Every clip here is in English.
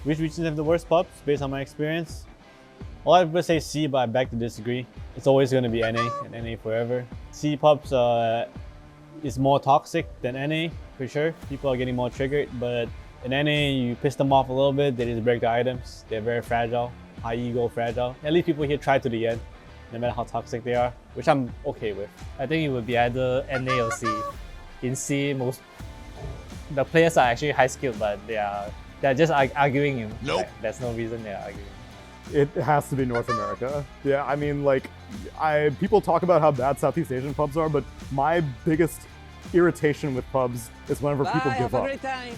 Which regions have the worst pubs based on my experience? Well, I would say C, but I beg to disagree. It's always going to be NA and NA forever. C pubs is more toxic than NA for sure. People are getting more triggered, but in NA you piss them off a little bit, they just break the items. They're very fragile, high ego fragile. At least people here try to the end, no matter how toxic they are, which I'm okay with. I think it would be either NA or C. In C, the players are actually high skilled, but they're just arguing. Nope. Like, there's no reason they're arguing. It has to be North America. Yeah, I mean, like, people talk about how bad Southeast Asian pubs are, but my biggest irritation with pubs is whenever people give up.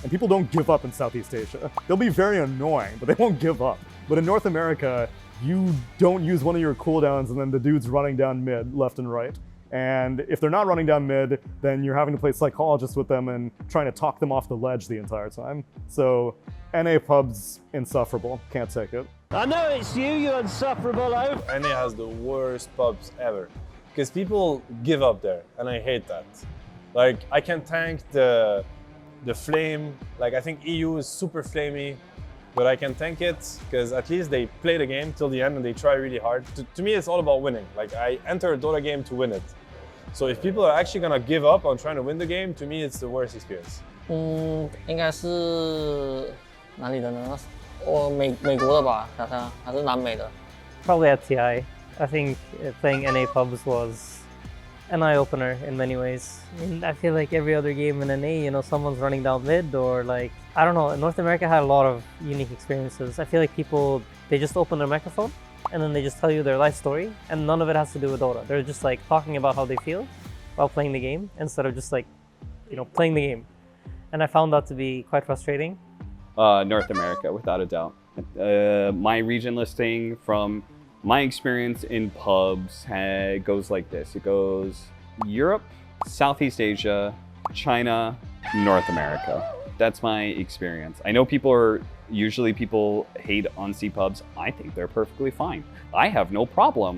And people don't give up in Southeast Asia. They'll be very annoying, but they won't give up. But in North America, you don't use one of your cooldowns and then the dude's running down mid, left and right. And if they're not running down mid, then you're having to play psychologist with them and trying to talk them off the ledge the entire time. So NA pubs, insufferable. Can't take it. I know it's you insufferable oaf. NA has the worst pubs ever. Because people give up there, and I hate that. Like, I can tank the flame. Like, I think EU is super flamey, but I can tank it because at least they play the game till the end and they try really hard. To me, it's all about winning. Like, I enter a Dota game to win it. So if people are actually gonna give up on trying to win the game, to me, it's the worst experience. 应该是哪里的呢？美国的吧，还是南美的。 Probably at TI. I think playing NA pubs was an eye-opener in many ways. And I feel like every other game in NA, you know, someone's running down mid or like, I don't know, North America had a lot of unique experiences. I feel like people, they just open their microphone and then they just tell you their life story and none of it has to do with Dota. They're just like talking about how they feel while playing the game instead of just like, you know, playing the game. And I found that to be quite frustrating. North America, without a doubt. My region listing from my experience in pubs goes like this. It goes Europe, Southeast Asia, China, North America. That's my experience. I know people hate on C pubs. I think they're perfectly fine. I have no problem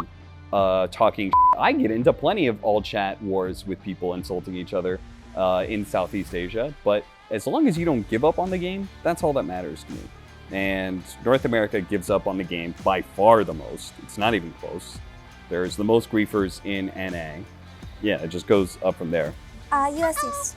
talking. I get into plenty of all chat wars with people insulting each other in Southeast Asia, but as long as you don't give up on the game, that's all that matters to me. And North America gives up on the game by far the most. It's not even close. There's the most griefers in NA. Yeah, it just goes up from there. US East.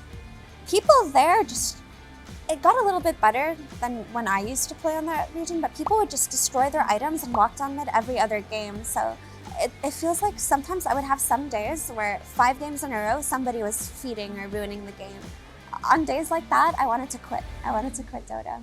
People there it got a little bit better than when I used to play on that region, but people would just destroy their items and walk down mid every other game. So it feels like sometimes I would have some days where 5 games in a row, somebody was feeding or ruining the game. On days like that, I wanted to quit. I wanted to quit Dota.